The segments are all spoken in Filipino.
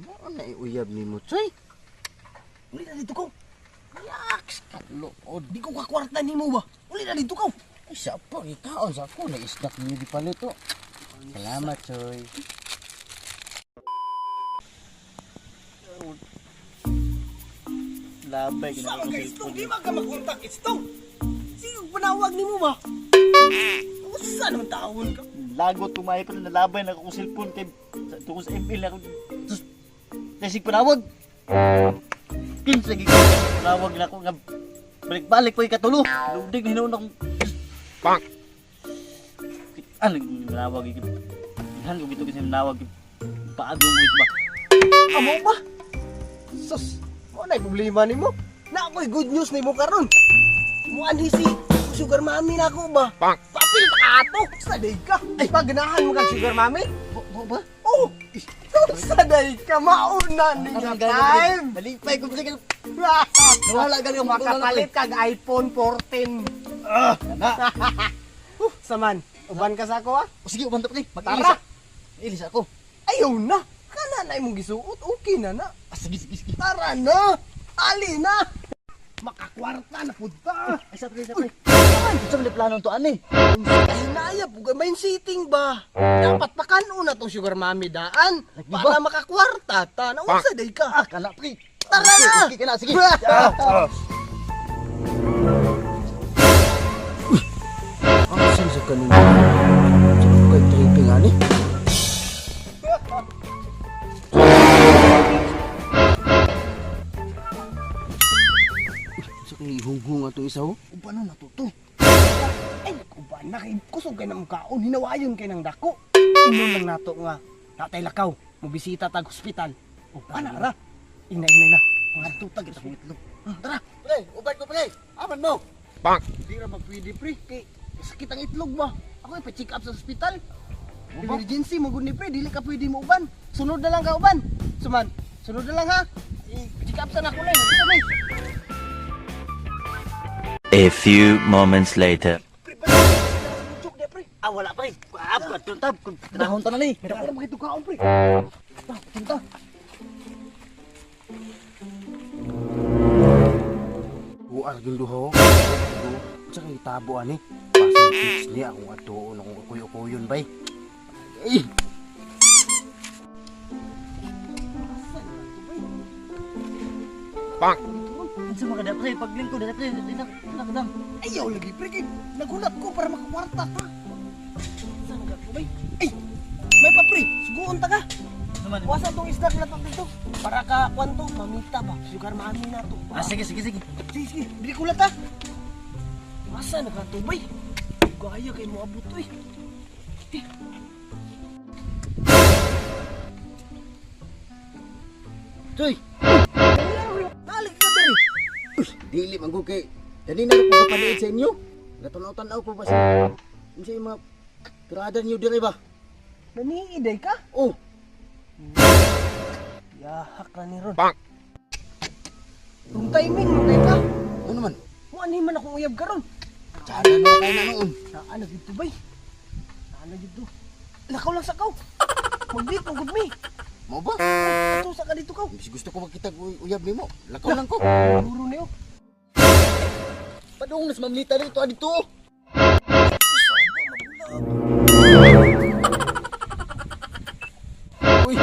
Mo na uyab ni mo, Choy. Uli na dito ko. Yaks, kalood. Di ko kakwarta ni mo ba? Uli na dito ko. Ay, siya po, ikaon sa ako. Na-snack niyo di palito. Salamat, Choy. Labay, Sama ka Istong, di ba ka makontak Istong? Sige, panawag ni mo ba? Usa naman tawon ka? Lago tumayo pa na nalabay na akong cellphone kay tungkol sa ML na ako. Nasig panawag. Kinsa gid panawag na ako nga balik-balik pa ikatulo. Ludig hinaon akong pak. Ano panawag iki? Han ko gito kasi panawag paagong mo ito ba? Amo ba? Sus, mo na problema ni mo. Na ako'y good news ni mo karon. Muan si sugar mami na ako ba? Papil ka ato. Saday ka. Ay, paganahan mo kang sugar mami? Ba? Oh, saday ka. Mauna niya time. Nalipay ko kasi Wala galing makapalit kag iPhone 14. na. Saman, uban ka sa ako ah? O sige, ubanto ko ni. Tara. Ilis ako. Ayaw na. Kana na imong gisuot. Okay na na. Sige. Tara na. Ali na. Makakwarta na punta. Ay, sa pre. Gusto mo plano to ani? Hinaya po, may sitting ba? Dapat pakanon na tong sugar mami daan. Lagi Para ba? makakwarta ta. Naunsa day ka. Kana pre. Tara na. Sige na, sige. Ang sa kanina. Kay tripping ani. Sa kay hunghung atong isa ho. Paano natuto? Ay, kuban na kay kusog kay ng kaon, hinawayon kay ng dako. Inon lang nato nga tatay lakaw, mobisita tag hospital. O pana ra. Inay na. Mga tutag ito itlog. Tara. Pre, ubay ko pre. Aman mo. Di ra magpwede pre kay sakit ang itlog ba? Ako ay pa-check up sa hospital. Emergency mo gud ni pre, dili ka pwede mo uban. Sunod na lang ka uban. Suman, sunod na lang ha. I-check up sa nako lang. Sabay. A few moments later. Pre, ba? Chuk de pre. Ah, wala pre. Apat yung tab. Tinahon ta na ni. Pero ko na magito kaon pre. Punta. Buar gindo ho. Sa kay tabo ani. Pasing tips niya akong atuon akong kuyo-kuyon bay. Ay. Unsa mga kada pre paglingkod dali pre. Tinakdam. Ayaw lagi pre kay nagulat ko para makakwarta ta. Saan ka bay? Ay! May pa pre, suguon ta ka. Naman. Wasa tong isda na to dito. Para ka kwanto, mamita ba? Sugar mami na to. Ah, sige. Sige, bili kulat ha. Wasa na ka to bay? Gaya kay mo abot to eh. Choy. Nalig ka diri. Dili man ko kay kanina ko kapanood sa inyo. Natunaw-tanaw ko ba sa unsay mga tirada niyo dire ba? Naniiday ka? Oh, Yahak na ni Ron. Yung timing, matay ka. ano man? Muan man akong uyab ka ron. Tsada no kay na noon. Saan na dito bay? Saan na dito? Lakaw lang sa kaw. Magbit, magod mi. Mo ba? Ato sa ka dito kaw. Bis gusto ko makita uyab nimo. Lakaw lang ko. Puro niyo. Padung nas mamlita dito adito. Uy.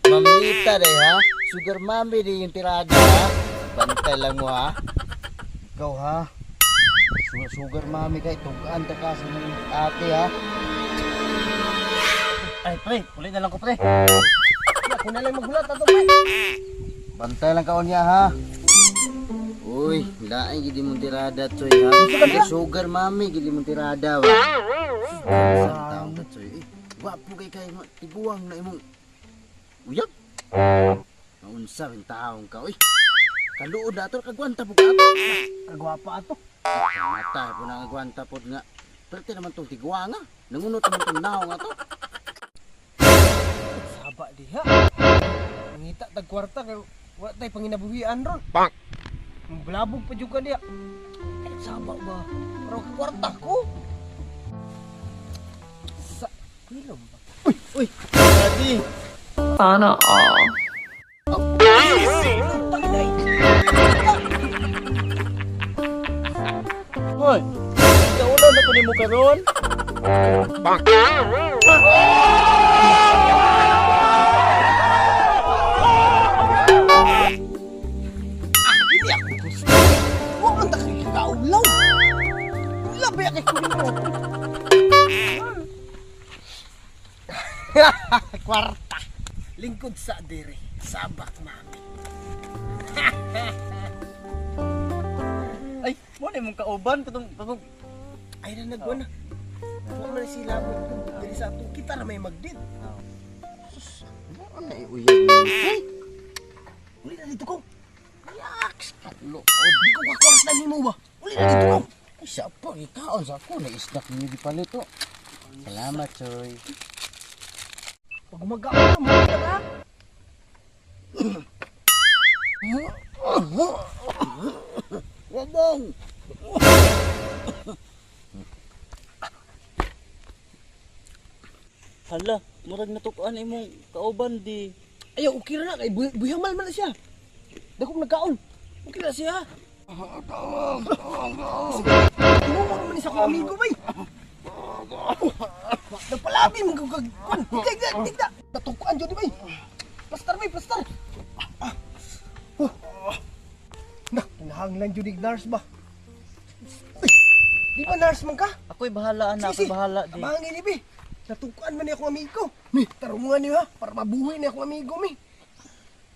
Mamlita deh ha. Sugar mami di yung tirada ha. Bantay lang mo ha. Ikaw ha. Sugar mami kay tugaan ta ka sa mga ate ha. Ay pre, ulit na lang ko pre. Ako na lang magulat ato bay. Bantay lang kaon niya ha. Uy, lain gidi mong tirada Choy ha. Hindi sugar mami gidi mong tirada ba. Sa taong ta Choy. Wapo kay tiguang na imong uyab. Naunsa ring taong ka uy. Kaluod ato kagwanta po ka ato. Kagwapa ato. Mata po na kagwanta po nga. Perte naman tong tiguanga. Nangunot naman tong naong ato. Saba diha. Ngita tag kwarta kay wa tay panginabuhian ron. Blabog pa juga dia. Saba ba? Pero ka kwarta ko. Sa ilom ba? Uy, Daddy. Sana all. Hoy, kaulan na ko ni mo karon. Hindi ako gusto. Huwag man takay kakaulaw. Labi ako ko mo. Kwarta. Lingkod sa diri. Sabak namin. Ay, mo na mong kauban katong Ay na nagwa na. Huwag man sila mo. Diri sa atong kita na may magdit. Ano ay uyab mo? Hey! Uli na dito ko. Yaks! Katlo. Di ko kakwarta ni mo ba? Uli na dito ko. Ay, siya pa, ikaon sa ako, na-snack niyo di palit oh. salamat, Choy. Huwag mag-aawala mo ka na. Wabong! Hala, murag natukuan imong kauban di. Ayaw, okay na kay buyamal man na siya. Dakong nagkaon. Okay na siya. Tumumo naman isa kong amigo bay. Nagpalabi mo kagagwan. Tigda. Natukuan dyan bay. Plastar bay, plastar. Nah, kinahanglan dyan nurse ba? Di ba nurse man ka? Ako'y bahala anak, ako'y bahala di. Kamangin ni Bi. Natukuan man ni akong amigo. Mi, tarungan niyo ha. Para mabuhay ni akong amigo, mi.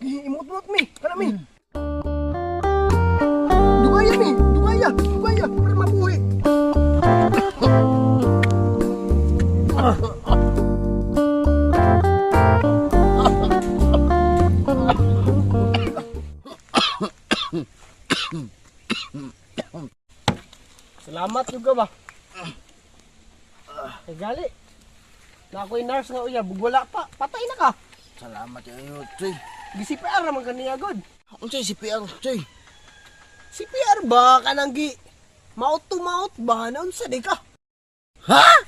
Imot-mot, mi. Kana, mi. Dugaya, mi. Dugaya. Para mabuhay. Salamat juga ba? Gali. Na ako'y nurse nga uyab, wala pa. Patay na ka. Salamat kayo, Choy. Gi-CPR naman kaniya god. Ano siya, CPR, Choy? CPR ba kanang gi mouth to mouth ba naon sa di ka? Ha?